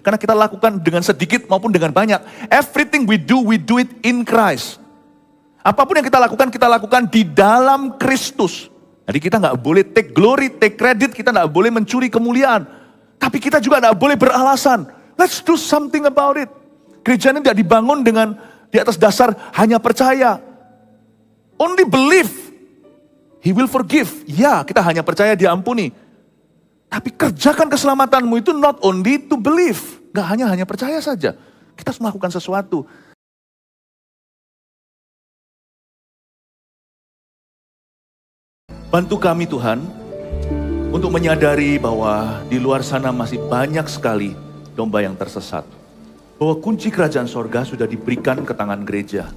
Karena kita lakukan dengan sedikit maupun dengan banyak. Everything we do it in Christ. Apapun yang kita lakukan di dalam Kristus. Jadi kita nggak boleh take glory, take credit, kita nggak boleh mencuri kemuliaan. Tapi kita juga nggak boleh beralasan. Let's do something about it. Gereja ini tidak dibangun dengan di atas dasar hanya percaya. Only believe. He will forgive. Ya, kita hanya percaya dia ampuni. Tapi kerjakan keselamatanmu itu not only to believe. Gak hanya percaya saja. Kita harus melakukan sesuatu. Bantu kami Tuhan, untuk menyadari bahwa di luar sana masih banyak sekali domba yang tersesat. Bahwa kunci kerajaan sorga sudah diberikan ke tangan gereja.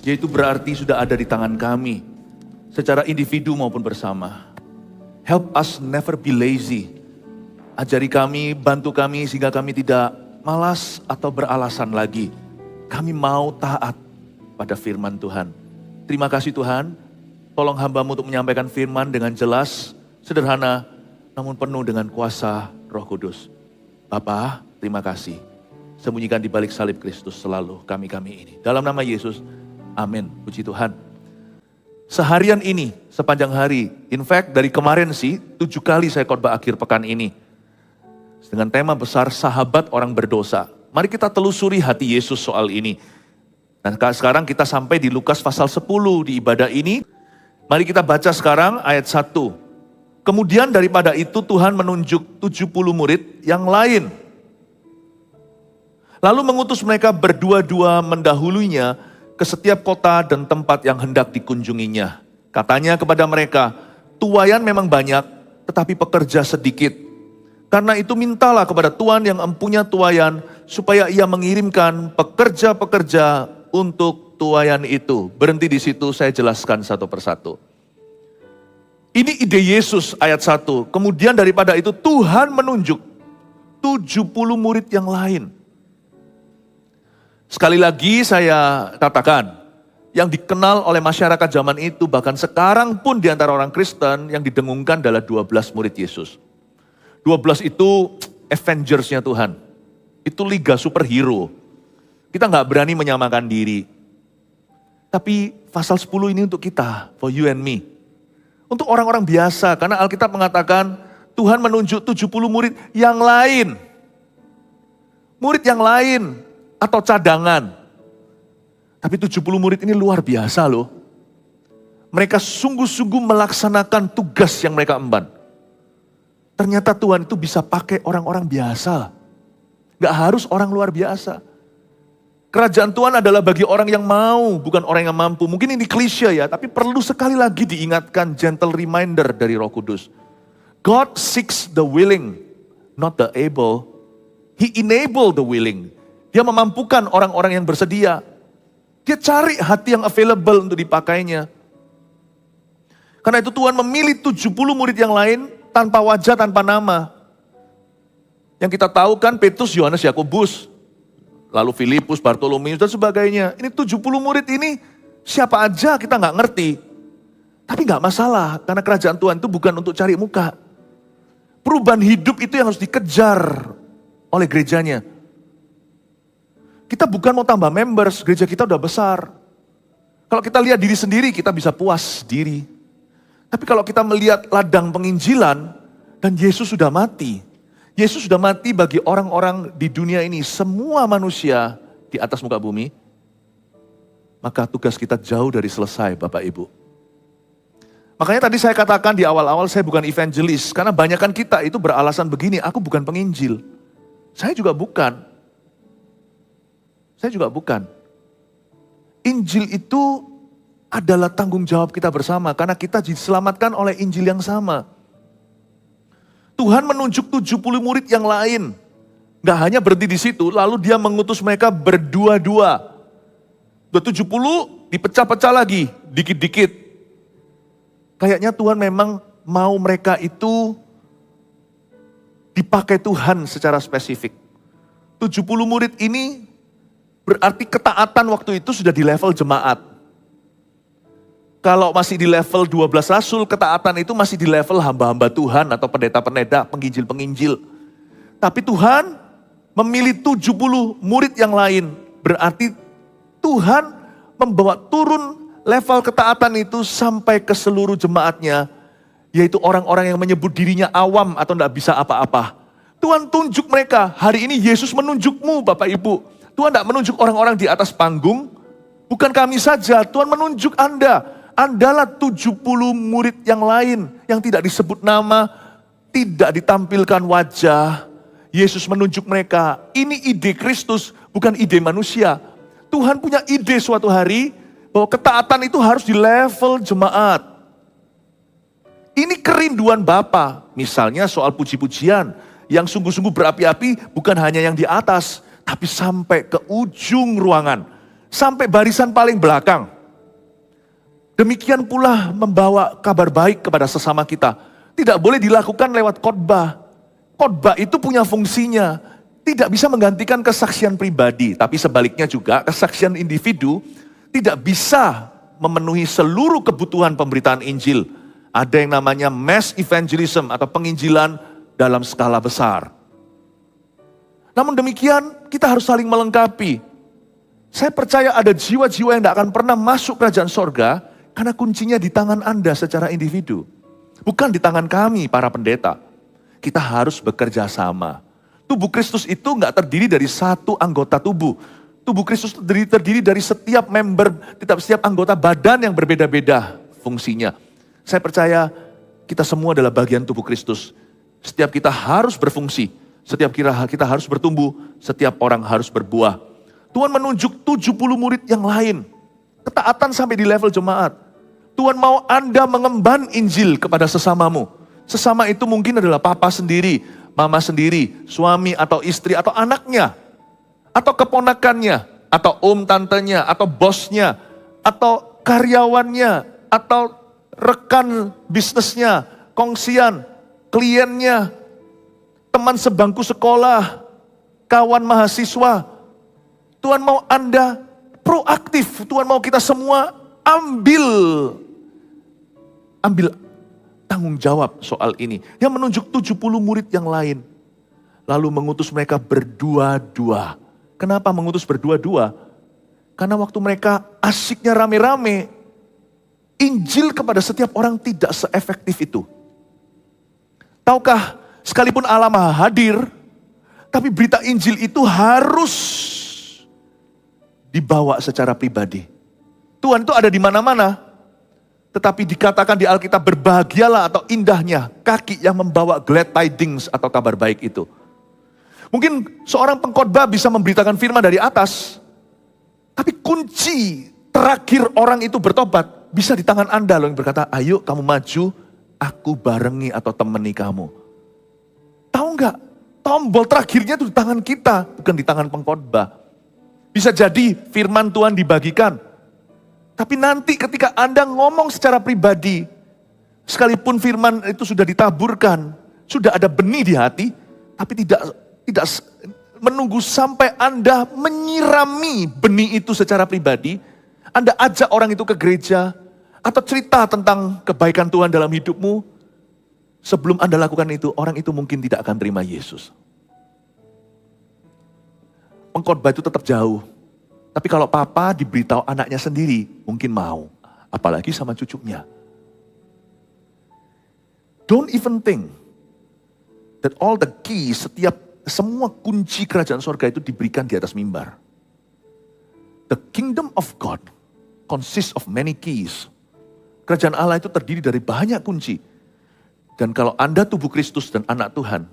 Yaitu berarti sudah ada di tangan kami. Secara individu maupun bersama. Help us never be lazy. Ajari kami, bantu kami sehingga kami tidak malas atau beralasan lagi. Kami mau taat pada firman Tuhan. Terima kasih Tuhan. Tolong hamba-Mu untuk menyampaikan firman dengan jelas, sederhana, namun penuh dengan kuasa Roh Kudus. Bapa, terima kasih. Sembunyikan di balik salib Kristus selalu kami-kami ini. Dalam nama Yesus, amin. Puji Tuhan. Seharian ini, sepanjang hari, in fact dari kemarin sih, 7 kali saya khotbah akhir pekan ini. Dengan tema besar, sahabat orang berdosa. Mari kita telusuri hati Yesus soal ini. Dan sekarang kita sampai di Lukas pasal 10 di ibadah ini. Mari kita baca sekarang ayat 1. Kemudian daripada itu Tuhan menunjuk 70 murid yang lain. Lalu mengutus mereka berdua-dua mendahulunya ke setiap kota dan tempat yang hendak dikunjunginya. Katanya kepada mereka, tuaian memang banyak, tetapi pekerja sedikit. Karena itu mintalah kepada Tuhan yang empunya tuaian, supaya ia mengirimkan pekerja-pekerja untuk tuaian itu. Berhenti di situ, saya jelaskan satu persatu. Ini ide Yesus ayat 1. Kemudian daripada itu Tuhan menunjuk 70 murid yang lain. Sekali lagi saya katakan, yang dikenal oleh masyarakat zaman itu, bahkan sekarang pun di antara orang Kristen, yang didengungkan adalah 12 murid Yesus. 12 itu Avengers-nya Tuhan. Itu liga superhero. Kita nggak berani menyamakan diri. Tapi pasal 10 ini untuk kita, for you and me. Untuk orang-orang biasa, karena Alkitab mengatakan, Tuhan menunjuk 70 murid yang lain. Murid yang lain. Atau cadangan. Tapi 70 murid ini luar biasa loh. Mereka sungguh-sungguh melaksanakan tugas yang mereka emban. Ternyata Tuhan itu bisa pakai orang-orang biasa. Gak harus orang luar biasa. Kerajaan Tuhan adalah bagi orang yang mau, bukan orang yang mampu. Mungkin ini klise ya, tapi perlu sekali lagi diingatkan, gentle reminder dari Roh Kudus. God seeks the willing, not the able. He enable the willing. Dia memampukan orang-orang yang bersedia. Dia cari hati yang available untuk dipakainya. Karena itu Tuhan memilih 70 murid yang lain tanpa wajah, tanpa nama. Yang kita tahu kan Petrus, Yohanes, Yakobus, lalu Filipus, Bartolomeus dan sebagainya. Ini 70 murid ini siapa aja kita nggak ngerti. Tapi nggak masalah, karena kerajaan Tuhan itu bukan untuk cari muka. Perubahan hidup itu yang harus dikejar oleh gerejanya. Kita bukan mau tambah members, gereja kita udah besar. Kalau kita lihat diri sendiri, kita bisa puas diri. Tapi kalau kita melihat ladang penginjilan, dan Yesus sudah mati. Yesus sudah mati bagi orang-orang di dunia ini, semua manusia di atas muka bumi. Maka tugas kita jauh dari selesai, Bapak Ibu. Makanya tadi saya katakan di awal-awal saya bukan evangelis. Karena banyakan kita itu beralasan begini, aku bukan penginjil. Saya juga bukan. Saya juga bukan. Injil itu adalah tanggung jawab kita bersama. Karena kita diselamatkan oleh Injil yang sama. Tuhan menunjuk 70 murid yang lain. Gak hanya berhenti di situ, lalu dia mengutus mereka berdua-dua. 70 dipecah-pecah lagi, dikit-dikit. Kayaknya Tuhan memang mau mereka itu dipakai Tuhan secara spesifik. 70 murid ini berarti ketaatan waktu itu sudah di level jemaat. Kalau masih di level 12 rasul, ketaatan itu masih di level hamba-hamba Tuhan atau pendeta-pendeta, penginjil-penginjil. Tapi Tuhan memilih 70 murid yang lain. Berarti Tuhan membawa turun level ketaatan itu sampai ke seluruh jemaatnya. Yaitu orang-orang yang menyebut dirinya awam atau tidak bisa apa-apa. Tuhan tunjuk mereka, hari ini Yesus menunjukmu Bapak Ibu. Tuhan tidak menunjuk orang-orang di atas panggung. Bukan kami saja, Tuhan menunjuk Anda. Andalah 70 murid yang lain yang tidak disebut nama, tidak ditampilkan wajah. Yesus menunjuk mereka, ini ide Kristus, bukan ide manusia. Tuhan punya ide suatu hari bahwa ketaatan itu harus di level jemaat. Ini kerinduan Bapa, misalnya soal puji-pujian yang sungguh-sungguh berapi-api bukan hanya yang di atas, tapi sampai ke ujung ruangan, sampai barisan paling belakang. Demikian pula membawa kabar baik kepada sesama kita. Tidak boleh dilakukan lewat khotbah. Khotbah itu punya fungsinya, tidak bisa menggantikan kesaksian pribadi, tapi sebaliknya juga kesaksian individu tidak bisa memenuhi seluruh kebutuhan pemberitaan Injil. Ada yang namanya mass evangelism atau penginjilan dalam skala besar. Namun demikian kita harus saling melengkapi. Saya percaya ada jiwa-jiwa yang tidak akan pernah masuk kerajaan sorga karena kuncinya di tangan Anda secara individu. Bukan di tangan kami para pendeta. Kita harus bekerja sama. Tubuh Kristus itu nggak terdiri dari satu anggota tubuh. Tubuh Kristus terdiri dari setiap member, setiap anggota badan yang berbeda-beda fungsinya. Saya percaya kita semua adalah bagian tubuh Kristus. Setiap kita harus berfungsi, setiap kita harus bertumbuh, setiap orang harus berbuah. Tuhan menunjuk 70 murid yang lain. Ketaatan sampai di level jemaat. Tuhan mau Anda mengemban Injil kepada sesamamu. Sesama itu mungkin adalah papa sendiri, mama sendiri, suami atau istri atau anaknya. Atau keponakannya, atau tantenya, atau bosnya, atau karyawannya, atau rekan bisnisnya, kongsian, kliennya, teman sebangku sekolah, kawan mahasiswa. Tuhan mau Anda proaktif, Tuhan mau kita semua ambil tanggung jawab soal ini. Yang menunjuk 70 murid yang lain, lalu mengutus mereka berdua-dua. Kenapa mengutus berdua-dua? Karena waktu mereka asyiknya rame-rame, Injil kepada setiap orang tidak seefektif itu. Tahukah, sekalipun Allah Maha hadir, tapi berita Injil itu harus dibawa secara pribadi. Tuhan itu ada di mana-mana, tetapi dikatakan di Alkitab berbahagialah atau indahnya kaki yang membawa glad tidings atau kabar baik itu. Mungkin seorang pengkhotbah bisa memberitakan firman dari atas, tapi kunci terakhir orang itu bertobat bisa di tangan Anda loh yang berkata, ayo kamu maju, aku barengi atau temani kamu. Tahu nggak? Tombol terakhirnya itu di tangan kita, bukan di tangan pengkhotbah. Bisa jadi firman Tuhan dibagikan, tapi nanti ketika Anda ngomong secara pribadi, sekalipun firman itu sudah ditaburkan, sudah ada benih di hati, tapi tidak menunggu sampai Anda menyirami benih itu secara pribadi, Anda ajak orang itu ke gereja, atau cerita tentang kebaikan Tuhan dalam hidupmu, sebelum Anda lakukan itu, orang itu mungkin tidak akan terima Yesus. Pengkhotbah itu tetap jauh. Tapi kalau papa diberitahu anaknya sendiri, mungkin mau. Apalagi sama cucunya. Don't even think that all the keys, semua kunci kerajaan sorga itu diberikan di atas mimbar. The kingdom of God consists of many keys. Kerajaan Allah itu terdiri dari banyak kunci. Dan kalau Anda tubuh Kristus dan anak Tuhan,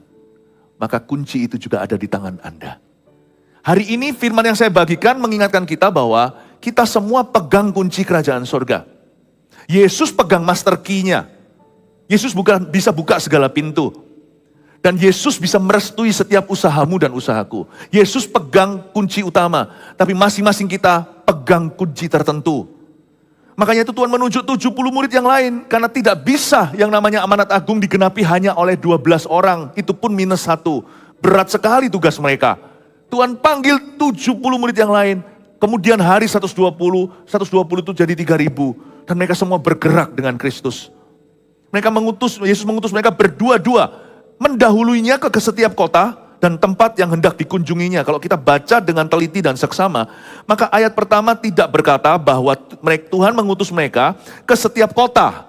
maka kunci itu juga ada di tangan Anda. Hari ini firman yang saya bagikan mengingatkan kita bahwa kita semua pegang kunci kerajaan sorga. Yesus pegang master key-nya. Yesus bisa buka segala pintu. Dan Yesus bisa merestui setiap usahamu dan usahaku. Yesus pegang kunci utama, tapi masing-masing kita pegang kunci tertentu. Makanya itu Tuhan menunjuk 70 murid yang lain, karena tidak bisa yang namanya amanat agung digenapi hanya oleh 12 orang, itu pun minus 1. Berat sekali tugas mereka. Tuhan panggil 70 murid yang lain, kemudian hari 120 itu jadi 3.000. Dan mereka semua bergerak dengan Kristus. Yesus mengutus mereka berdua-dua, mendahuluinya ke setiap kota, dan tempat yang hendak dikunjunginya. Kalau kita baca dengan teliti dan seksama, maka ayat pertama tidak berkata bahwa Tuhan mengutus mereka ke setiap kota.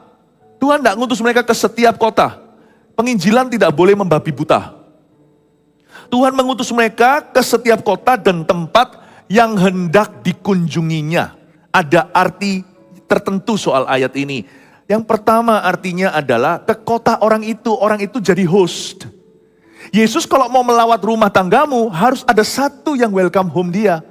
Tuhan tidak mengutus mereka ke setiap kota. Penginjilan tidak boleh membabi buta. Tuhan mengutus mereka ke setiap kota dan tempat yang hendak dikunjunginya. Ada arti tertentu soal ayat ini. Yang pertama artinya adalah ke kota orang itu jadi host. Yesus kalau mau melawat rumah tanggamu, harus ada satu yang welcome home dia.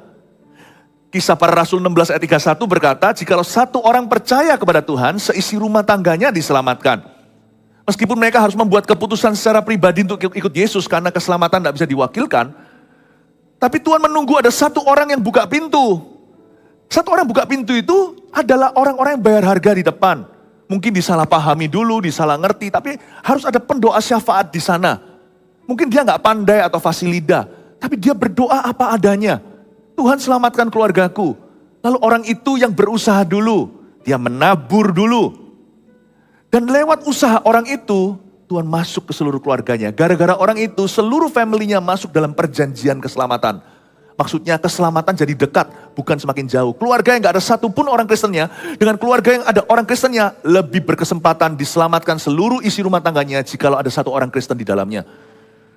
Kisah Para Rasul 16 ayat 31 berkata, jikalau satu orang percaya kepada Tuhan, seisi rumah tangganya diselamatkan. Meskipun mereka harus membuat keputusan secara pribadi untuk ikut Yesus karena keselamatan tidak bisa diwakilkan, tapi Tuhan menunggu ada satu orang yang buka pintu. Satu orang buka pintu itu adalah orang-orang yang bayar harga di depan. Mungkin disalahpahami dulu, disalah ngerti, tapi harus ada pendoa syafaat di sana. Mungkin dia nggak pandai atau fasilida, tapi dia berdoa apa adanya. Tuhan selamatkan keluargaku. Lalu orang itu yang berusaha dulu, dia menabur dulu. Dan lewat usaha orang itu, Tuhan masuk ke seluruh keluarganya. Gara-gara orang itu, seluruh family-nya masuk dalam perjanjian keselamatan. Maksudnya keselamatan jadi dekat, bukan semakin jauh. Keluarga yang gak ada satupun orang Kristennya, dengan keluarga yang ada orang Kristennya, lebih berkesempatan diselamatkan seluruh isi rumah tangganya jikalau ada satu orang Kristen di dalamnya.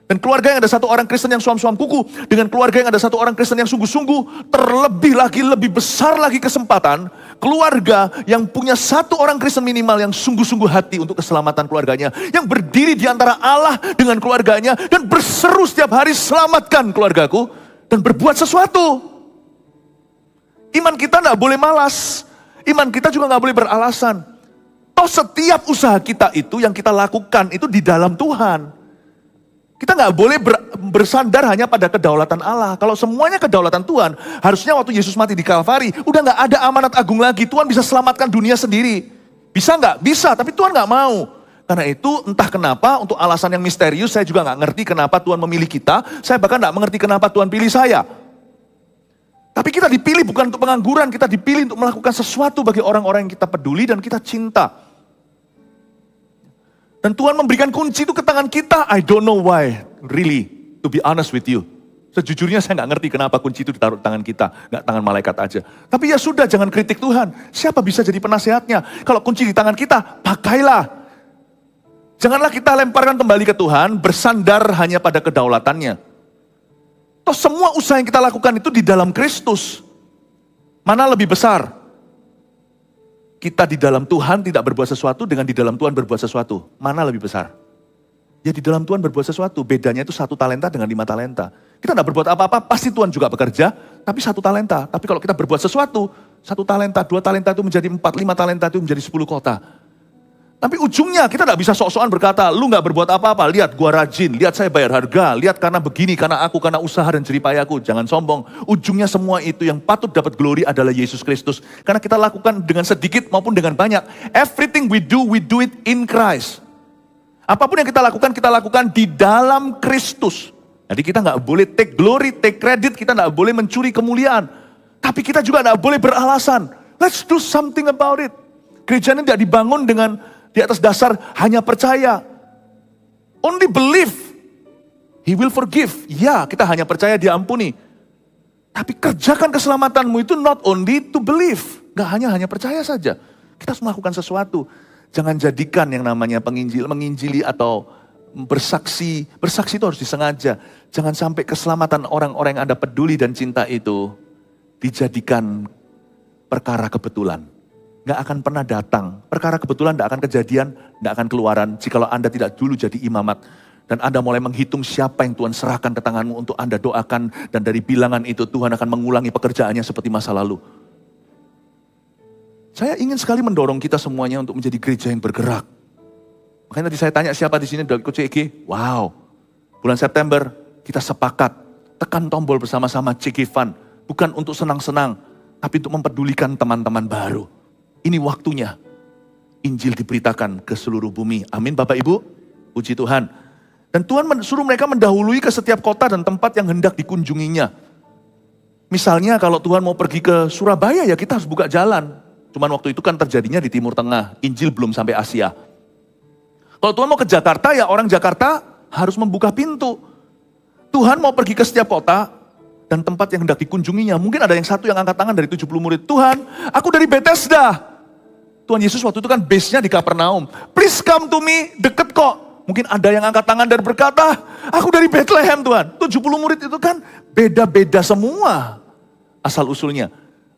Dan keluarga yang ada satu orang Kristen yang suam-suam kuku, dengan keluarga yang ada satu orang Kristen yang sungguh-sungguh, terlebih lagi, lebih besar lagi kesempatan, keluarga yang punya satu orang Kristen minimal yang sungguh-sungguh hati untuk keselamatan keluarganya, yang berdiri di antara Allah dengan keluarganya, dan berseru setiap hari, selamatkan keluargaku, dan berbuat sesuatu. Iman kita tidak boleh malas. Iman kita juga nggak boleh beralasan. Toh setiap usaha kita itu yang kita lakukan itu di dalam Tuhan. Kita nggak boleh bersandar hanya pada kedaulatan Allah. Kalau semuanya kedaulatan Tuhan, harusnya waktu Yesus mati di Kalvari, udah nggak ada amanat agung lagi. Tuhan bisa selamatkan dunia sendiri. Bisa nggak? Bisa, tapi Tuhan nggak mau. Karena itu entah kenapa untuk alasan yang misterius saya juga nggak ngerti kenapa Tuhan memilih kita. Saya bahkan nggak mengerti kenapa Tuhan pilih saya. Tapi kita dipilih bukan untuk pengangguran, kita dipilih untuk melakukan sesuatu bagi orang-orang yang kita peduli dan kita cinta. Dan Tuhan memberikan kunci itu ke tangan kita. I don't know why, really, to be honest with you. Sejujurnya saya nggak ngerti kenapa kunci itu ditaruh di tangan kita, nggak tangan malaikat aja. Tapi ya sudah, jangan kritik Tuhan. Siapa bisa jadi penasehatnya? Kalau kunci di tangan kita, pakailah. Janganlah kita lemparkan kembali ke Tuhan, bersandar hanya pada kedaulatannya. Toh semua usaha yang kita lakukan itu di dalam Kristus. Mana lebih besar? Kita di dalam Tuhan tidak berbuat sesuatu dengan di dalam Tuhan berbuat sesuatu. Mana lebih besar? Ya di dalam Tuhan berbuat sesuatu. Bedanya itu 1 talenta dengan 5 talenta. Kita tidak berbuat apa-apa, pasti Tuhan juga bekerja. Tapi 1 talenta. Tapi kalau kita berbuat sesuatu, 1 talenta, 2 talenta itu menjadi 4, 5 talenta itu menjadi 10 kota. Tapi ujungnya kita tidak bisa sok-sokan berkata, lu gak berbuat apa-apa, lihat gua rajin, lihat saya bayar harga, lihat karena begini, karena aku, karena usaha dan jeripayaku. Jangan sombong, ujungnya semua itu yang patut dapat glory adalah Yesus Kristus. Karena kita lakukan dengan sedikit maupun dengan banyak. Everything we do it in Christ. Apapun yang kita lakukan di dalam Kristus. Jadi kita gak boleh take glory, take credit, kita gak boleh mencuri kemuliaan. Tapi kita juga gak boleh beralasan. Let's do something about it. Gereja ini tidak dibangun dengan di atas dasar hanya percaya. Only believe. He will forgive. Ya, kita hanya percaya dia ampuni. Tapi kerjakan keselamatanmu itu not only to believe. Gak hanya percaya saja. Kita harus melakukan sesuatu. Jangan jadikan yang namanya menginjili atau bersaksi. Bersaksi itu harus disengaja. Jangan sampai keselamatan orang-orang yang Anda peduli dan cinta itu dijadikan perkara kebetulan. Gak akan pernah datang. Perkara kebetulan gak akan kejadian, gak akan keluaran jikalau Anda tidak dulu jadi imamat. Dan Anda mulai menghitung siapa yang Tuhan serahkan ke tanganmu untuk Anda doakan. Dan dari bilangan itu Tuhan akan mengulangi pekerjaannya seperti masa lalu. Saya ingin sekali mendorong kita semuanya untuk menjadi gereja yang bergerak. Makanya tadi saya tanya siapa di sini dari ikut CG. Wow, bulan September kita sepakat tekan tombol bersama-sama CG Fund. Bukan untuk senang-senang, tapi untuk mempedulikan teman-teman baru. Ini waktunya Injil diberitakan ke seluruh bumi. Amin Bapak Ibu, puji Tuhan. Dan Tuhan suruh mereka mendahului ke setiap kota dan tempat yang hendak dikunjunginya. Misalnya kalau Tuhan mau pergi ke Surabaya ya kita harus buka jalan. Cuman waktu itu kan terjadinya di Timur Tengah, Injil belum sampai Asia. Kalau Tuhan mau ke Jakarta ya orang Jakarta harus membuka pintu. Tuhan mau pergi ke setiap kota dan tempat yang hendak dikunjunginya. Mungkin ada yang satu yang angkat tangan dari 70 murid. Tuhan, aku dari Bethesda. Tuhan Yesus waktu itu kan base-nya di Kapernaum. Please come to me, deket kok. Mungkin ada yang angkat tangan dan berkata, aku dari Bethlehem Tuhan. 70 murid itu kan beda-beda semua asal usulnya.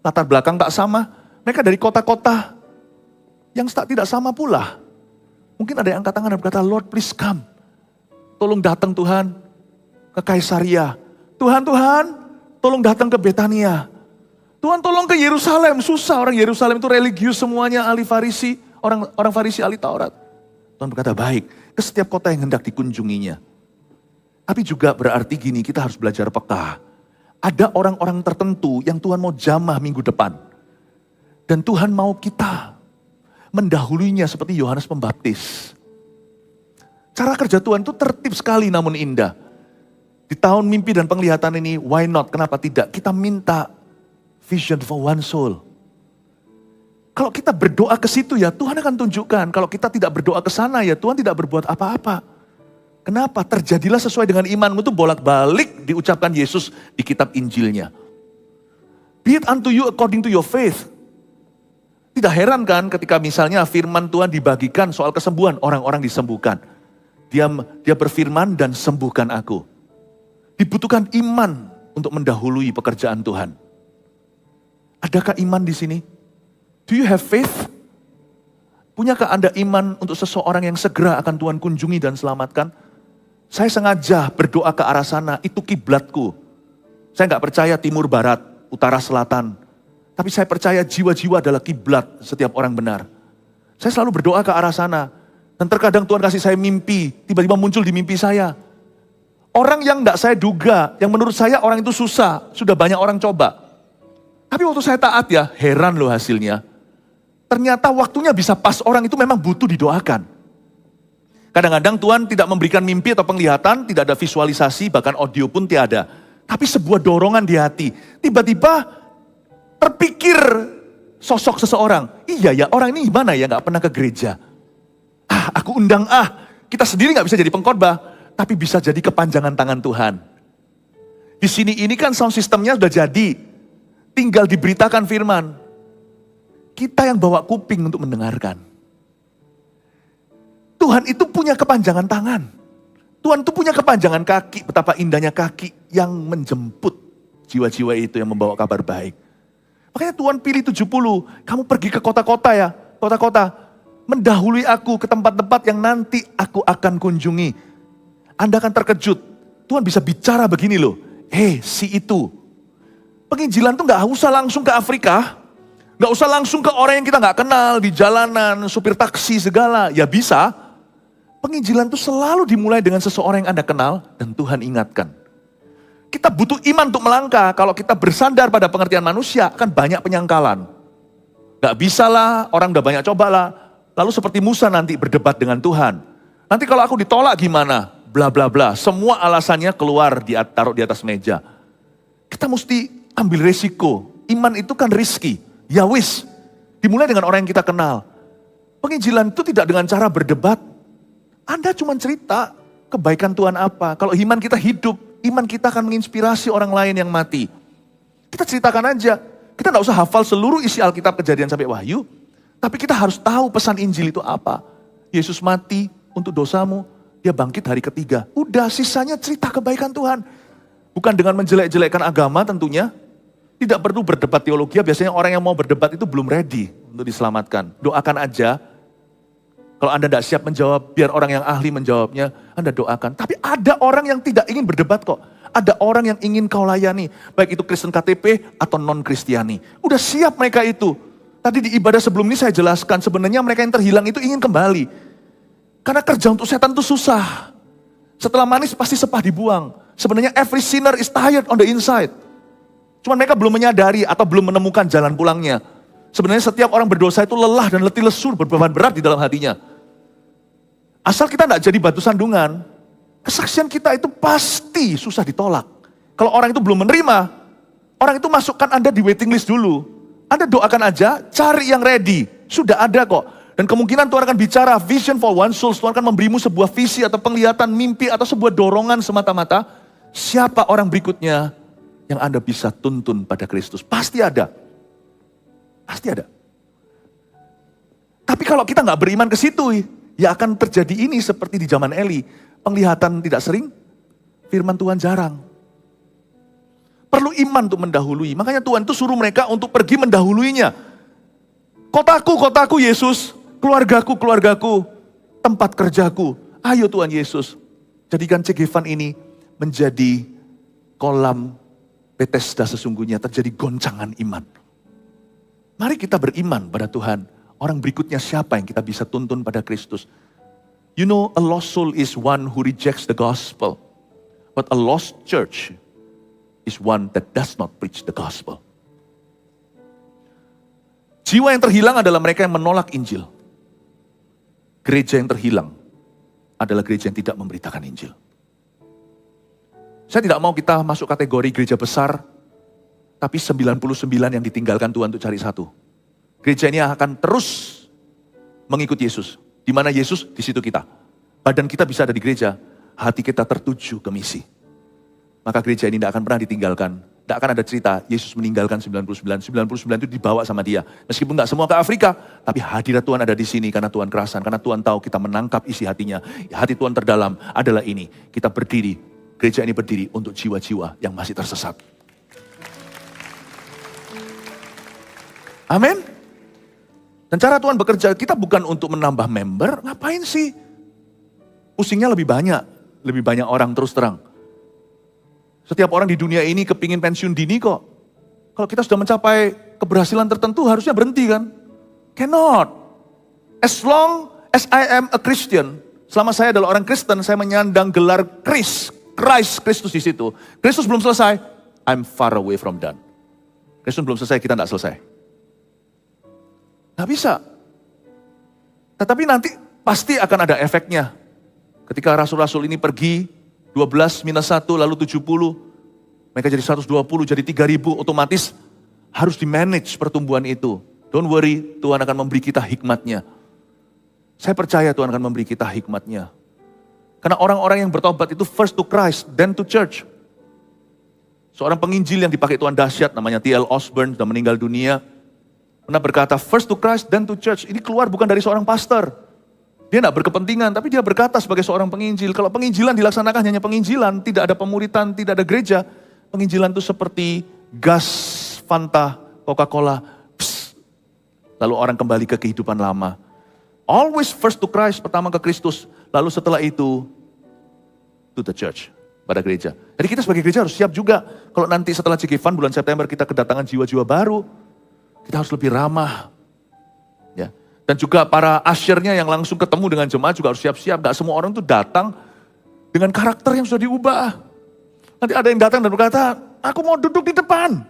Latar belakang tak sama. Mereka dari kota-kota yang tidak sama pula. Mungkin ada yang angkat tangan dan berkata, Lord please come. Tolong datang Tuhan ke Kaisaria. Tuhan, tolong datang ke Betania. Tuhan tolong ke Yerusalem. Susah, orang Yerusalem itu religius semuanya, ahli Farisi. Orang Farisi ahli Taurat. Tuhan berkata, baik, ke setiap kota yang hendak dikunjunginya. Tapi juga berarti gini, kita harus belajar peka. Ada orang-orang tertentu yang Tuhan mau jamah minggu depan. Dan Tuhan mau kita mendahulunya seperti Yohanes Pembaptis. Cara kerja Tuhan itu tertib sekali namun indah. Di tahun mimpi dan penglihatan ini, why not? Kenapa tidak? Kita minta vision for one soul. Kalau kita berdoa ke situ ya Tuhan akan tunjukkan. Kalau kita tidak berdoa ke sana ya Tuhan tidak berbuat apa-apa. Kenapa? Terjadilah sesuai dengan imanmu, itu bolak-balik diucapkan Yesus di kitab Injilnya. Be it unto you according to your faith. Tidak heran kan ketika misalnya firman Tuhan dibagikan soal kesembuhan, orang-orang disembuhkan. Dia berfirman dan sembuhkan aku. Dibutuhkan iman untuk mendahului pekerjaan Tuhan. Adakah iman di sini? Do you have faith? Punyakah Anda iman untuk seseorang yang segera akan Tuhan kunjungi dan selamatkan? Saya sengaja berdoa ke arah sana, itu kiblatku. Saya nggak percaya timur, barat, utara, selatan. Tapi saya percaya jiwa-jiwa adalah kiblat setiap orang benar. Saya selalu berdoa ke arah sana. Dan terkadang Tuhan kasih saya mimpi, tiba-tiba muncul di mimpi saya. Orang yang nggak saya duga, yang menurut saya orang itu susah, sudah banyak orang coba. Tapi waktu saya taat ya, heran loh hasilnya. Ternyata waktunya bisa pas, orang itu memang butuh didoakan. Kadang-kadang Tuhan tidak memberikan mimpi atau penglihatan, tidak ada visualisasi, bahkan audio pun tiada. Tapi sebuah dorongan di hati. Tiba-tiba terpikir sosok seseorang. Iya ya, orang ini gimana ya, gak pernah ke gereja. Aku undang kita sendiri gak bisa jadi pengkhotbah, tapi bisa jadi kepanjangan tangan Tuhan. Di sini ini kan sound systemnya sudah jadi. Tinggal diberitakan firman. Kita yang bawa kuping untuk mendengarkan. Tuhan itu punya kepanjangan tangan. Tuhan itu punya kepanjangan kaki. Betapa indahnya kaki yang menjemput jiwa-jiwa itu yang membawa kabar baik. Makanya Tuhan pilih 70. Kamu pergi ke kota-kota ya. Kota-kota. Mendahului aku ke tempat-tempat yang nanti aku akan kunjungi. Anda akan terkejut. Tuhan bisa bicara begini loh. Si itu. Penginjilan tuh gak usah langsung ke Afrika. Gak usah langsung ke orang yang kita gak kenal. Di jalanan, supir taksi segala. Ya bisa. Penginjilan itu selalu dimulai dengan seseorang yang Anda kenal dan Tuhan ingatkan. Kita butuh iman untuk melangkah. Kalau kita bersandar pada pengertian manusia, akan banyak penyangkalan. Gak bisa lah, orang udah banyak coba lah. Lalu seperti Musa nanti berdebat dengan Tuhan. Nanti kalau aku ditolak gimana? Bla bla bla. Semua alasannya keluar, taruh di atas meja. Kita mesti ambil resiko. Iman itu kan riski. Ya wis, dimulai dengan orang yang kita kenal. Penginjilan itu tidak dengan cara berdebat. Anda cuma cerita kebaikan Tuhan apa. Kalau iman kita hidup, iman kita akan menginspirasi orang lain yang mati. Kita ceritakan aja. Kita gak usah hafal seluruh isi Alkitab Kejadian sampai Wahyu. Tapi kita harus tahu pesan Injil itu apa. Yesus mati untuk dosamu, dia bangkit hari ketiga. Udah, sisanya cerita kebaikan Tuhan. Bukan dengan menjelek-jelekkan agama tentunya. Tidak perlu berdebat teologi, biasanya orang yang mau berdebat itu belum ready untuk diselamatkan. Doakan aja. Kalau Anda tidak siap menjawab, biar orang yang ahli menjawabnya, Anda doakan. Tapi ada orang yang tidak ingin berdebat kok. Ada orang yang ingin kau layani. Baik itu Kristen KTP atau non-Kristiani. Udah siap mereka itu. Tadi di ibadah sebelum ini saya jelaskan, sebenarnya mereka yang terhilang itu ingin kembali. Karena kerja untuk setan itu susah. Setelah manis pasti sepah dibuang. Sebenarnya every sinner is tired on the inside. Cuman mereka belum menyadari atau belum menemukan jalan pulangnya. Sebenarnya setiap orang berdosa itu lelah dan letih lesu, berbeban berat di dalam hatinya. Asal kita tidak jadi batu sandungan, kesaksian kita itu pasti susah ditolak. Kalau orang itu belum menerima, orang itu masukkan Anda di waiting list dulu. Anda doakan aja, cari yang ready. Sudah ada kok. Dan kemungkinan Tuhan akan bicara, vision for one soul. Tuhan akan memberimu sebuah visi atau penglihatan, mimpi atau sebuah dorongan semata-mata. Siapa orang berikutnya yang Anda bisa tuntun pada Kristus? Pasti ada. Pasti ada. Tapi kalau kita nggak beriman ke situ, ya akan terjadi ini seperti di zaman Eli. Penglihatan tidak sering, firman Tuhan jarang. Perlu iman untuk mendahului. Makanya Tuhan itu suruh mereka untuk pergi mendahuluinya. Kotaku, kotaku Yesus. Keluargaku, keluargaku. Tempat kerjaku. Ayo Tuhan Yesus. Jadikan Cegevan ini menjadi kolam Bethesda sesungguhnya. Terjadi goncangan iman. Mari kita beriman pada Tuhan. Orang berikutnya siapa yang kita bisa tuntun pada Kristus? You know, a lost soul is one who rejects the gospel. But a lost church is one that does not preach the gospel. Jiwa yang terhilang adalah mereka yang menolak Injil. Gereja yang terhilang adalah gereja yang tidak memberitakan Injil. Saya tidak mau kita masuk kategori gereja besar, tapi 99 yang ditinggalkan Tuhan untuk cari satu. Gereja ini akan terus mengikut Yesus. Di mana Yesus, di situ kita. Badan kita bisa ada di gereja, hati kita tertuju ke misi. Maka gereja ini tidak akan pernah ditinggalkan. Tidak akan ada cerita, Yesus meninggalkan 99. 99 itu dibawa sama dia. Meskipun tidak semua ke Afrika, tapi hadirat Tuhan ada di sini karena Tuhan kerasan. Karena Tuhan tahu kita menangkap isi hatinya. Hati Tuhan terdalam adalah ini. Kita berdiri, gereja ini berdiri untuk jiwa-jiwa yang masih tersesat. Amin. Dan cara Tuhan bekerja, kita bukan untuk menambah member, ngapain sih? Pusingnya lebih banyak orang terus terang. Setiap orang di dunia ini kepingin pensiun dini kok. Kalau kita sudah mencapai keberhasilan tertentu harusnya berhenti kan? Cannot. As long as I am a Christian, selama saya adalah orang Kristen, saya menyandang gelar Christ Kristus di situ. Kristus belum selesai, I'm far away from done. Kristus belum selesai, kita tidak selesai. Nggak bisa. Tetapi nanti pasti akan ada efeknya. Ketika rasul-rasul ini pergi, 12 minus 1 lalu 70, mereka jadi 120, jadi 3000, otomatis harus di-manage pertumbuhan itu. Don't worry, Tuhan akan memberi kita hikmatnya. Saya percaya Tuhan akan memberi kita hikmatnya. Karena orang-orang yang bertobat itu first to Christ, then to church. Seorang penginjil yang dipakai Tuhan dahsyat, namanya T.L. Osborne, sudah meninggal dunia, pernah berkata, first to Christ, then to church. Ini keluar bukan dari seorang pastor. Dia tidak berkepentingan, tapi dia berkata sebagai seorang penginjil. Kalau penginjilan dilaksanakan hanya penginjilan, tidak ada pemuritan, tidak ada gereja. Penginjilan itu seperti gas, Fanta, Coca-Cola. Lalu orang kembali ke kehidupan lama. Always first to Christ, pertama ke Kristus. Lalu setelah itu, to the church, pada gereja. Jadi kita sebagai gereja harus siap juga. Kalau nanti setelah Cegevan, bulan September kita kedatangan jiwa-jiwa baru. Kita harus lebih ramah. Ya. Dan juga para usher-nya yang langsung ketemu dengan jemaat juga harus siap-siap. Gak semua orang itu datang dengan karakter yang sudah diubah. Nanti ada yang datang dan berkata, aku mau duduk di depan.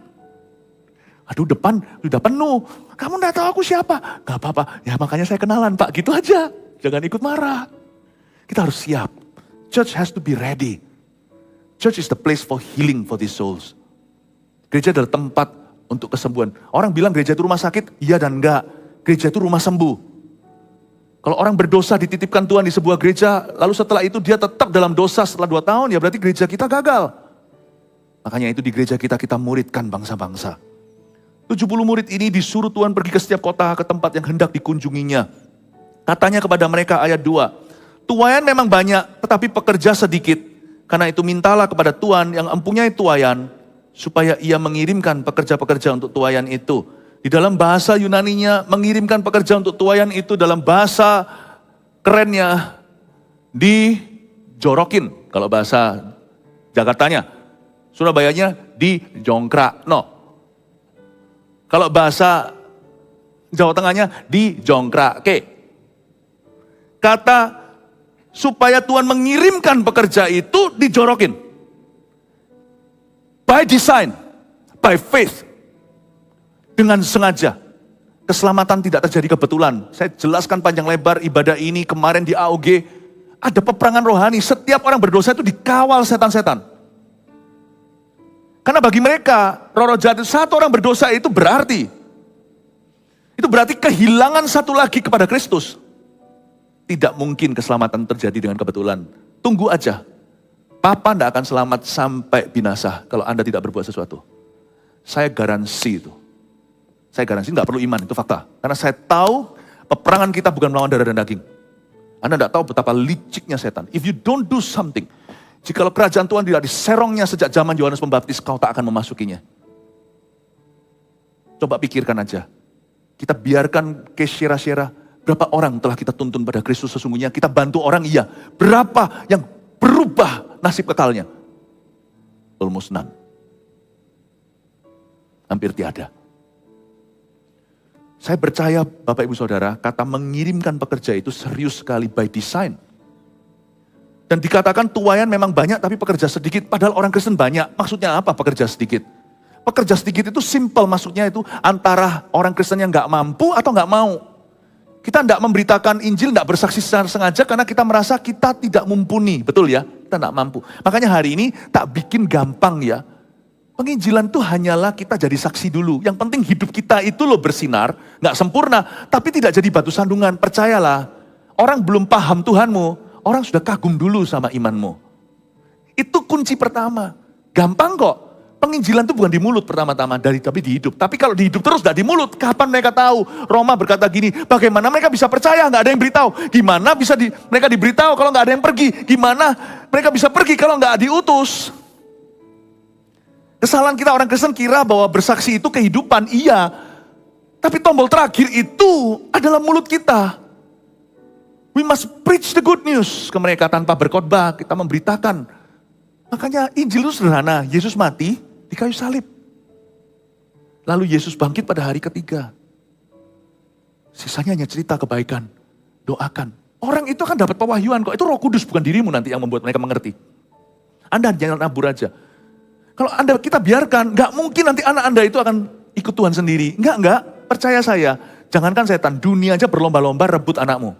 Aduh depan sudah penuh. Kamu gak tahu aku siapa? Gak apa-apa. Ya makanya saya kenalan Pak, gitu aja. Jangan ikut marah. Kita harus siap. Church has to be ready. Church is the place for healing for these souls. Gereja adalah tempat untuk kesembuhan. Orang bilang gereja itu rumah sakit, iya dan enggak. Gereja itu rumah sembuh. Kalau orang berdosa dititipkan Tuhan di sebuah gereja, lalu setelah itu dia tetap dalam dosa setelah 2 tahun, ya berarti gereja kita gagal. Makanya itu di gereja kita muridkan bangsa-bangsa. 70 murid ini disuruh Tuhan pergi ke setiap kota, ke tempat yang hendak dikunjunginya. Katanya kepada mereka ayat 2, tuaian memang banyak, tetapi pekerja sedikit. Karena itu mintalah kepada Tuhan yang mempunyai tuaian, supaya ia mengirimkan pekerja-pekerja untuk tuaian itu. Di dalam bahasa Yunaninya, mengirimkan pekerja untuk tuaian itu dalam bahasa kerennya, dijorokin. Kalau bahasa Jakartanya, Surabayanya dijongkrak. No. Kalau bahasa Jawa Tengahnya, dijongkrake. Kata supaya Tuhan mengirimkan pekerja itu dijorokin. By design, by faith, dengan sengaja. Keselamatan tidak terjadi kebetulan. Saya jelaskan panjang lebar ibadah ini kemarin di AOG. Ada peperangan rohani, setiap orang berdosa itu dikawal setan-setan. Karena bagi mereka, roh-roh jahat satu orang berdosa itu berarti. Itu berarti kehilangan satu lagi kepada Kristus. Tidak mungkin keselamatan terjadi dengan kebetulan. Tunggu aja. Papa tidak akan selamat sampai binasa kalau Anda tidak berbuat sesuatu. Saya garansi itu. Saya garansi, nggak perlu iman, itu fakta. Karena saya tahu peperangan kita bukan melawan darah dan daging. Anda tidak tahu betapa liciknya setan. If you don't do something, jikalau kerajaan Tuhan tidak diserongnya sejak zaman Yohanes Pembaptis, kau tak akan memasukinya. Coba pikirkan aja. Kita biarkan case Syera-Syera. Berapa orang telah kita tuntun pada Kristus sesungguhnya? Kita bantu orang, iya. Berapa yang berubah nasib kekalnya? Almost none. Hampir tiada. Saya percaya Bapak Ibu Saudara, kata mengirimkan pekerja itu serius sekali by design. Dan dikatakan tuaian memang banyak tapi pekerja sedikit. Padahal orang Kristen banyak. Maksudnya apa pekerja sedikit? Pekerja sedikit itu simple, maksudnya itu antara orang Kristen yang nggak mampu atau nggak mau. Kita tidak memberitakan Injil, tidak bersaksi secara sengaja karena kita merasa kita tidak mumpuni. Betul ya? Kita tidak mampu. Makanya hari ini tak bikin gampang ya. Penginjilan itu hanyalah kita jadi saksi dulu. Yang penting hidup kita itu loh bersinar, nggak sempurna, tapi tidak jadi batu sandungan. Percayalah, orang belum paham Tuhanmu, orang sudah kagum dulu sama imanmu. Itu kunci pertama. Gampang kok. Penginjilan itu bukan di mulut pertama-tama, tapi di hidup. Tapi kalau di hidup terus, tidak di mulut. Kapan mereka tahu? Roma berkata gini, bagaimana mereka bisa percaya? Nggak ada yang beritahu. Gimana bisa mereka diberitahu kalau nggak ada yang pergi? Gimana mereka bisa pergi kalau nggak diutus? Kesalahan kita orang Kristen kira bahwa bersaksi itu kehidupan, iya. Tapi tombol terakhir itu adalah mulut kita. We must preach the good news ke mereka tanpa berkhotbah, kita memberitakan. Makanya Injil itu sederhana, Yesus mati di kayu salib. Lalu Yesus bangkit pada hari ketiga. Sisanya hanya cerita kebaikan, doakan. Orang itu akan dapat pewahyuan kok, itu Roh Kudus bukan dirimu nanti yang membuat mereka mengerti. Anda jangan nabur aja. Kalau kita biarkan, nggak mungkin nanti anak Anda itu akan ikut Tuhan sendiri. Enggak, percaya saya. Jangankan setan, dunia aja berlomba-lomba rebut anakmu.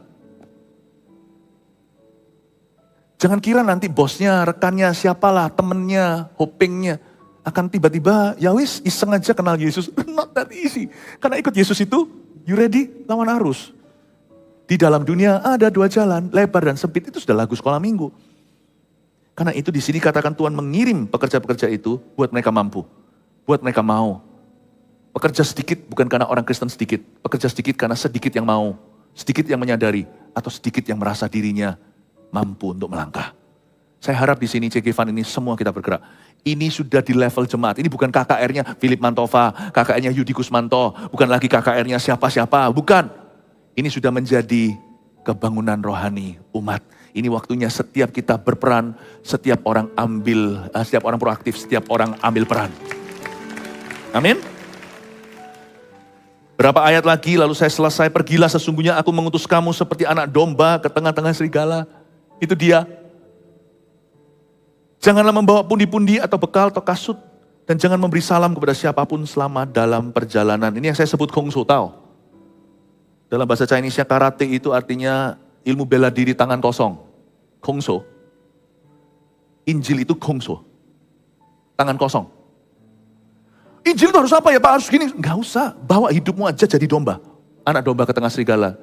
Jangan kira nanti bosnya, rekannya, siapalah, temennya, hopingnya. Akan tiba-tiba, ya wis iseng aja kenal Yesus. Not that easy. Karena ikut Yesus itu, you ready? Lawan arus. Di dalam dunia ada dua jalan, lebar dan sempit. Itu sudah lagu sekolah minggu. Karena itu di sini katakan Tuhan mengirim pekerja-pekerja itu buat mereka mampu. Buat mereka mau. Pekerja sedikit bukan karena orang Kristen sedikit. Pekerja sedikit karena sedikit yang mau. Sedikit yang menyadari. Atau sedikit yang merasa dirinya mampu untuk melangkah. Saya harap di sini CG Van ini semua kita bergerak. Ini sudah di level jemaat. Ini bukan KKR-nya Philip Mantova, KKR-nya Yudi Kusmanto, bukan lagi KKR-nya siapa-siapa, bukan. Ini sudah menjadi kebangunan rohani umat. Ini waktunya setiap kita berperan, setiap orang proaktif, setiap orang ambil peran. Amin. Berapa ayat lagi lalu saya selesai, pergilah sesungguhnya aku mengutus kamu seperti anak domba ke tengah-tengah serigala. Itu dia. Janganlah membawa pundi-pundi atau bekal atau kasut. Dan jangan memberi salam kepada siapapun selama dalam perjalanan. Ini yang saya sebut kongso, tahu. Dalam bahasa Chinese-nya karate itu artinya ilmu bela diri tangan kosong. Kongso. Injil itu kongso. Tangan kosong. Injil itu harus apa ya Pak? Harus gini? Enggak usah. Bawa hidupmu aja jadi domba. Anak domba ke tengah serigala.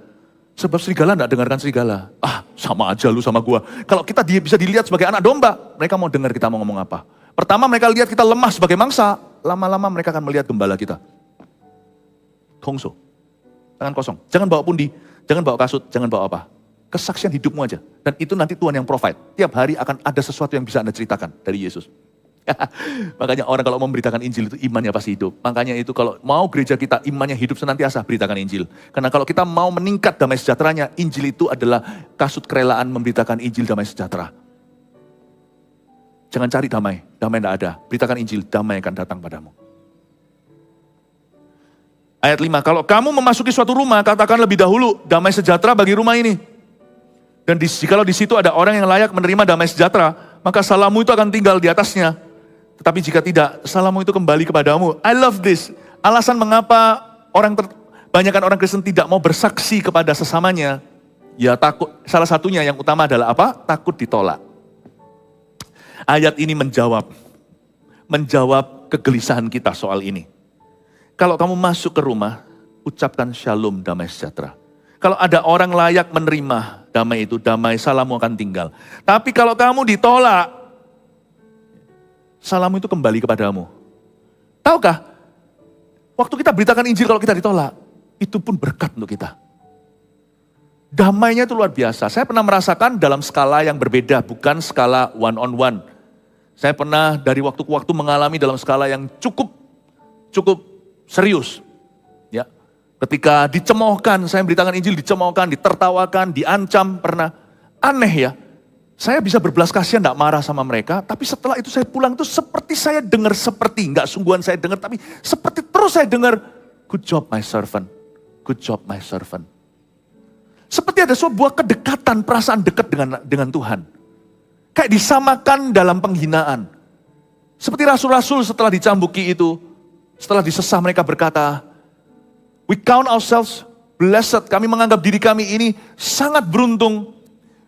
Sebab serigala enggak dengarkan serigala. Ah, sama aja lu sama gua. Kalau kita bisa dilihat sebagai anak domba, mereka mau dengar kita mau ngomong apa. Pertama mereka lihat kita lemah sebagai mangsa. Lama-lama mereka akan melihat gembala kita. Kongso. Tangan kosong. Jangan bawa pundi. Jangan bawa kasut. Jangan bawa apa. Kesaksian hidupmu aja. Dan itu nanti Tuhan yang provide. Tiap hari akan ada sesuatu yang bisa Anda ceritakan dari Yesus. Makanya orang kalau mau memberitakan Injil itu imannya pasti hidup. Makanya itu kalau mau gereja kita imannya hidup senantiasa beritakan Injil. Karena kalau kita mau meningkat damai sejahteranya, Injil itu adalah kasut kerelaan memberitakan Injil damai sejahtera. Jangan cari damai, damai tidak ada. Beritakan Injil, damai akan datang padamu. Ayat 5, kalau kamu memasuki suatu rumah, katakan lebih dahulu, damai sejahtera bagi rumah ini. Dan jikalau di situ ada orang yang layak menerima damai sejahtera, maka salammu itu akan tinggal di atasnya. Tetapi jika tidak, salammu itu kembali kepadamu. I love this. Alasan mengapa banyakkan orang Kristen tidak mau bersaksi kepada sesamanya, ya takut. Salah satunya yang utama adalah apa? Takut ditolak. Ayat ini menjawab kegelisahan kita soal ini. Kalau kamu masuk ke rumah, ucapkan shalom damai sejahtera. Kalau ada orang layak menerima damai itu, damai salammu akan tinggal. Tapi kalau kamu ditolak, salammu itu kembali kepadamu. Tahukah, waktu kita beritakan Injil kalau kita ditolak, itu pun berkat untuk kita. Damainya itu luar biasa. Saya pernah merasakan dalam skala yang berbeda, bukan skala one on one. Saya pernah dari waktu ke waktu mengalami dalam skala yang cukup serius. Ya, ketika dicemoohkan, saya beritakan Injil, dicemoohkan, ditertawakan, diancam, pernah. Aneh ya, saya bisa berbelas kasihan, gak marah sama mereka, tapi setelah itu saya pulang itu seperti saya dengar, gak sungguhan saya dengar, tapi seperti terus saya dengar, good job my servant, good job my servant. Seperti ada sebuah kedekatan, perasaan dekat dengan Tuhan. Kayak disamakan dalam penghinaan. Seperti rasul-rasul setelah dicambuki itu, setelah disesah mereka berkata, we count ourselves blessed, kami menganggap diri kami ini sangat beruntung,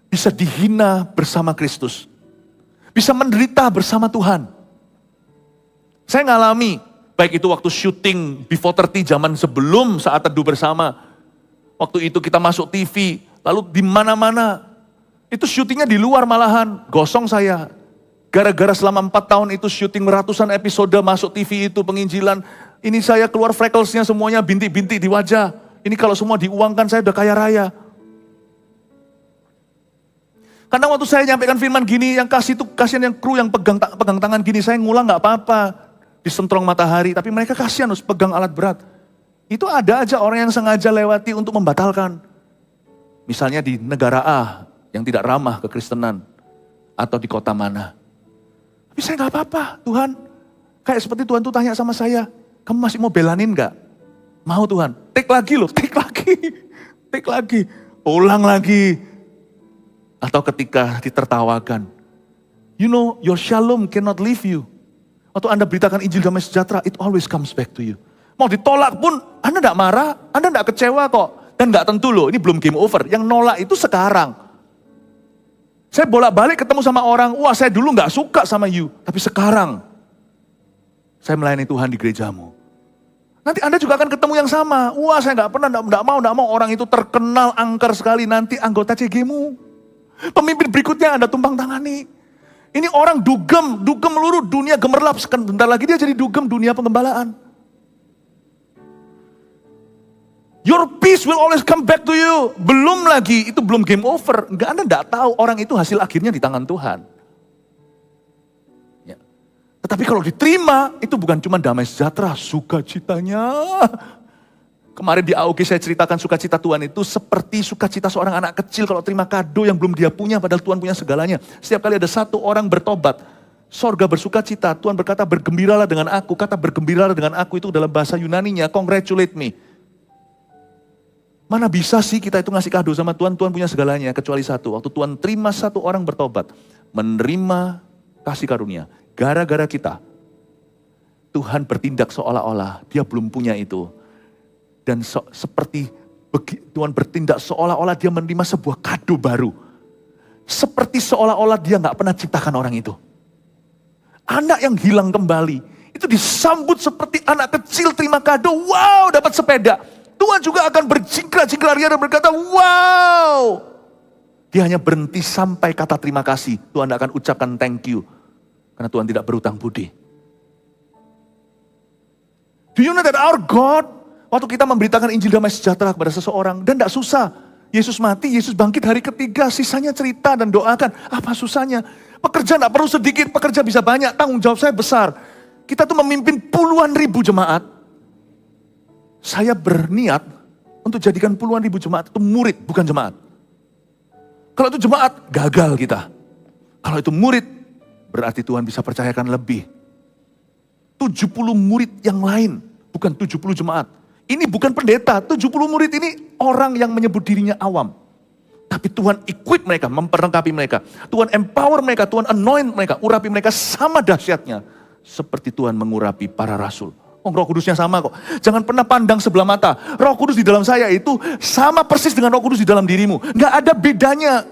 bisa dihina bersama Kristus. Bisa menderita bersama Tuhan. Saya ngalami, baik itu waktu syuting Before 30 zaman sebelum Saat Teduh Bersama. Waktu itu kita masuk TV, lalu di mana-mana. Itu syutingnya di luar malahan, gosong saya. Gara-gara selama 4 tahun itu syuting ratusan episode masuk TV itu penginjilan. Ini saya keluar frecklesnya semuanya bintik-bintik di wajah. Ini kalau semua diuangkan saya udah kaya raya. Karena waktu saya nyampaikan firman gini, yang kasih itu kasihan yang kru yang pegang tangan gini, saya ngulang gak apa-apa. Disentrong matahari, tapi mereka kasihan harus pegang alat berat. Itu ada aja orang yang sengaja lewati untuk membatalkan. Misalnya di negara A yang tidak ramah kekristenan. Atau di kota mana. Tapi saya gak apa-apa Tuhan. Kayak seperti Tuhan tuh tanya sama saya. Kamu masih mau belanin gak? Mau Tuhan. Take lagi loh, take lagi. Take lagi. Ulang lagi. Atau ketika ditertawakan. You know your shalom cannot leave you. Waktu Anda beritakan Injil damai sejahtera, it always comes back to you. Mau ditolak pun, Anda tidak marah, Anda tidak kecewa kok. Dan tidak tentu loh, ini belum game over. Yang nolak itu sekarang. Saya bolak-balik ketemu sama orang, wah saya dulu nggak suka sama you. Tapi sekarang, saya melayani Tuhan di gerejamu. Nanti Anda juga akan ketemu yang sama. Wah saya nggak pernah, nggak mau orang itu terkenal angker sekali. Nanti anggota CG-mu. Pemimpin berikutnya Anda tumpang tangani. Ini orang dugem melulu, dunia gemerlap. Sebentar lagi dia jadi dugem dunia pengembalaan. Your peace will always come back to you. Belum lagi, itu belum game over. Anda enggak tahu orang itu hasil akhirnya di tangan Tuhan. Ya. Tetapi kalau diterima, itu bukan cuma damai sejahtera, sukacitanya. Kemarin di AOG saya ceritakan sukacita Tuhan itu seperti sukacita seorang anak kecil kalau terima kado yang belum dia punya, padahal Tuhan punya segalanya. Setiap kali ada satu orang bertobat, sorga bersukacita, Tuhan berkata bergembiralah dengan aku. Kata bergembiralah dengan aku itu dalam bahasa Yunaninya, congratulate me. Mana bisa sih kita itu ngasih kado sama Tuhan, Tuhan punya segalanya kecuali satu. Waktu Tuhan terima satu orang bertobat, menerima kasih karunia. Gara-gara kita, Tuhan bertindak seolah-olah dia belum punya itu. Dan seperti Tuhan bertindak seolah-olah dia menerima sebuah kado baru. Seperti seolah-olah dia gak pernah ciptakan orang itu. Anak yang hilang kembali, itu disambut seperti anak kecil terima kado, wow dapat sepeda. Tuhan juga akan berjingkrak-jingkrak ria dan berkata, wow. Dia hanya berhenti sampai kata terima kasih. Tuhan akan ucapkan thank you. Karena Tuhan tidak berutang budi. Do you know that our God, waktu kita memberitakan Injil damai sejahtera kepada seseorang, dan tidak susah. Yesus mati, Yesus bangkit hari ketiga, sisanya cerita dan doakan. Apa susahnya? Pekerja tidak perlu sedikit, pekerja bisa banyak, tanggung jawab saya besar. Kita tuh memimpin puluhan ribu jemaat. Saya berniat untuk jadikan puluhan ribu jemaat itu murid, bukan jemaat. Kalau itu jemaat, gagal kita. Kalau itu murid, berarti Tuhan bisa percayakan lebih. 70 murid yang lain, bukan 70 jemaat. Ini bukan pendeta, 70 murid ini orang yang menyebut dirinya awam. Tapi Tuhan equip mereka, memperlengkapi mereka. Tuhan empower mereka, Tuhan anoint mereka, urapi mereka sama dahsyatnya. Seperti Tuhan mengurapi para rasul. Oh, Roh Kudusnya sama kok. Jangan pernah pandang sebelah mata. Roh Kudus di dalam saya itu sama persis dengan Roh Kudus di dalam dirimu. Gak ada bedanya.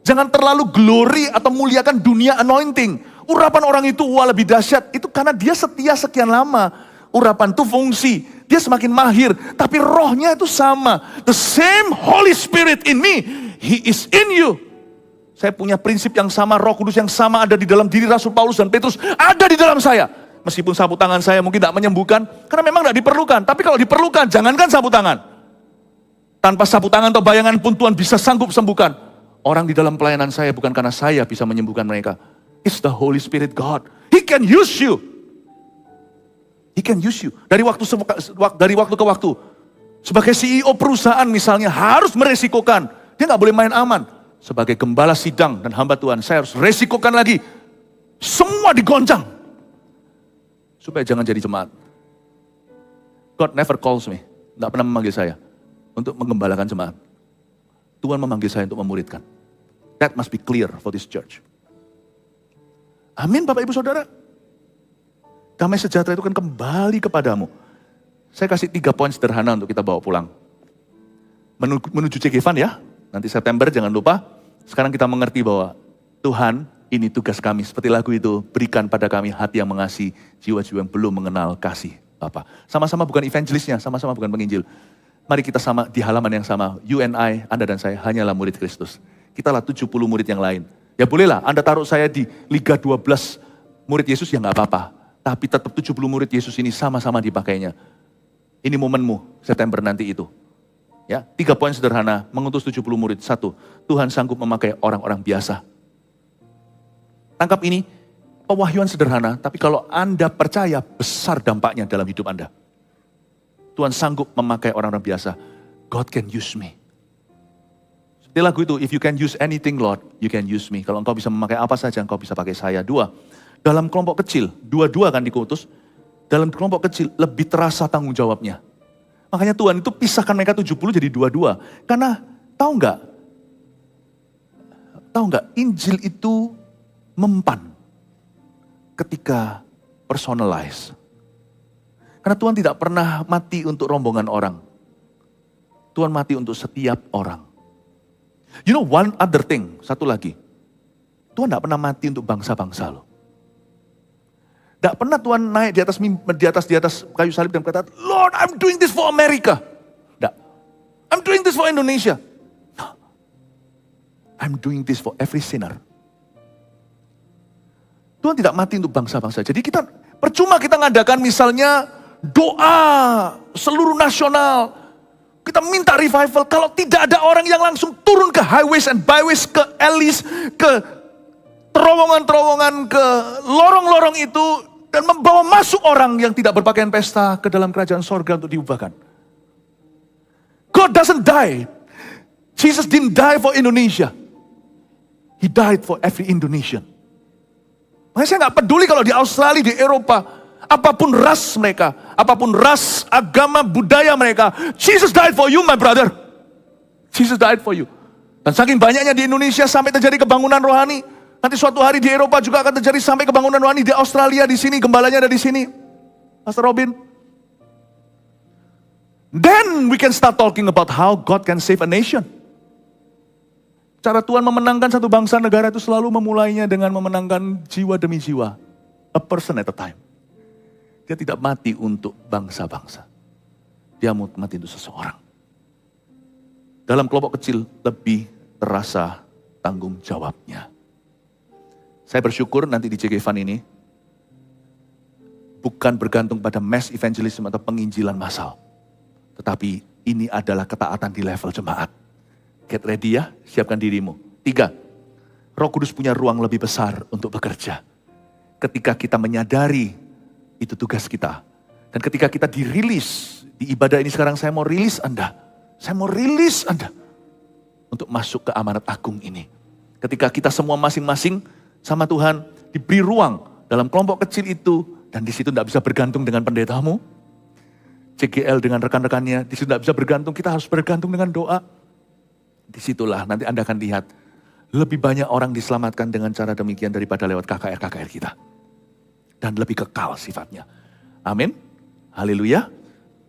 Jangan terlalu glory atau muliakan dunia anointing. Urapan orang itu wah lebih dahsyat. Itu karena dia setia sekian lama. Urapan itu fungsi. Dia semakin mahir. Tapi rohnya itu sama. The same Holy Spirit in me. He is in you. Saya punya prinsip yang sama, Roh Kudus yang sama ada di dalam diri Rasul Paulus dan Petrus, ada di dalam saya. Meskipun sapu tangan saya mungkin tidak menyembuhkan, karena memang tidak diperlukan. Tapi kalau diperlukan, jangankan sapu tangan. Tanpa sapu tangan atau bayangan pun Tuhan bisa sanggup sembuhkan. Orang di dalam pelayanan saya bukan karena saya bisa menyembuhkan mereka. It's the Holy Spirit God. He can use you. He can use you. Dari waktu ke waktu. Sebagai CEO perusahaan misalnya harus meresikokan. Dia nggak boleh main aman. Sebagai gembala sidang dan hamba Tuhan, saya harus resikokan lagi. Semua digoncang. Supaya jangan jadi jemaat. God never calls me. Nggak pernah memanggil saya untuk menggembalakan jemaat. Tuhan memanggil saya untuk memuridkan. That must be clear for this church. Amin Bapak Ibu Saudara. Damai sejahtera itu kan kembali kepadamu. Saya kasih 3 poin sederhana untuk kita bawa pulang. Menuju Cegevan ya. Nanti September jangan lupa. Sekarang kita mengerti bahwa Tuhan ini tugas kami. Seperti lagu itu, berikan pada kami hati yang mengasihi, jiwa-jiwa yang belum mengenal kasih Bapa. Sama-sama bukan evangelisnya, sama-sama bukan penginjil. Mari kita sama di halaman yang sama. You and I, Anda dan saya hanyalah murid Kristus. Kita lah 70 murid yang lain. Ya bolehlah Anda taruh saya di Liga 12 murid Yesus ya nggak apa-apa. Tapi tetap 70 murid Yesus ini sama-sama dipakainya. Ini momenmu September nanti itu. Ya, 3 poin sederhana, mengutus 70 murid. 1, Tuhan sanggup memakai orang-orang biasa. Tangkap ini, pewahyuan sederhana, tapi kalau Anda percaya, besar dampaknya dalam hidup Anda. Tuhan sanggup memakai orang-orang biasa. God can use me. Seperti lagu itu, if you can use anything Lord, you can use me. Kalau engkau bisa memakai apa saja, engkau bisa pakai saya. 2, dalam kelompok kecil, 2-2 kan dikutus. Dalam kelompok kecil, lebih terasa tanggung jawabnya. Makanya Tuhan itu pisahkan mereka 70 jadi 2-2. Karena tahu nggak? Injil itu mempan ketika personalize. Karena Tuhan tidak pernah mati untuk rombongan orang. Tuhan mati untuk setiap orang. You know one other thing, satu lagi. Tuhan tidak pernah mati untuk bangsa-bangsa loh. Tidak pernah Tuhan naik di atas kayu salib dan berkata, Lord, I'm doing this for America. Tidak. I'm doing this for Indonesia. No. I'm doing this for every sinner. Tuhan tidak mati untuk bangsa-bangsa. Jadi percuma kita ngadakan misalnya doa seluruh nasional. Kita minta revival. Kalau tidak ada orang yang langsung turun ke highways and byways, ke alleys, ke terowongan-terowongan, ke lorong-lorong itu. Dan membawa masuk orang yang tidak berpakaian pesta ke dalam kerajaan sorga untuk diubahkan. God doesn't die. Jesus didn't die for Indonesia. He died for every Indonesian. Makanya saya nggak peduli kalau di Australia, di Eropa, apapun ras mereka, apapun ras, agama, budaya mereka, Jesus died for you, my brother. Jesus died for you. Dan saking banyaknya di Indonesia sampai terjadi kebangunan rohani. Nanti suatu hari di Eropa juga akan terjadi sampai kebangunan rohani. Di Australia, di sini, gembalanya ada di sini. Pastor Robin. Then we can start talking about how God can save a nation. Cara Tuhan memenangkan satu bangsa negara itu selalu memulainya dengan memenangkan jiwa demi jiwa. A person at a time. Dia tidak mati untuk bangsa-bangsa. Dia mati untuk seseorang. Dalam kelompok kecil lebih terasa tanggung jawabnya. Saya bersyukur nanti di Cegevan ini bukan bergantung pada mass evangelism atau penginjilan massal. Tetapi ini adalah ketaatan di level jemaat. Get ready ya, siapkan dirimu. 3, Roh Kudus punya ruang lebih besar untuk bekerja. Ketika kita menyadari itu tugas kita. Dan ketika kita dirilis, di ibadah ini sekarang saya mau rilis Anda. Saya mau rilis Anda untuk masuk ke amanat agung ini. Ketika kita semua masing-masing sama Tuhan diberi ruang dalam kelompok kecil itu, dan di situ tidak bisa bergantung dengan pendetamu, CGL dengan rekan-rekannya, di situ tidak bisa bergantung, kita harus bergantung dengan doa. Disitulah nanti Anda akan lihat lebih banyak orang diselamatkan dengan cara demikian daripada lewat KKR-KKR kita. Dan lebih kekal sifatnya. Amin. Haleluya.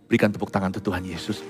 Berikan tepuk tangan untuk Tuhan Yesus.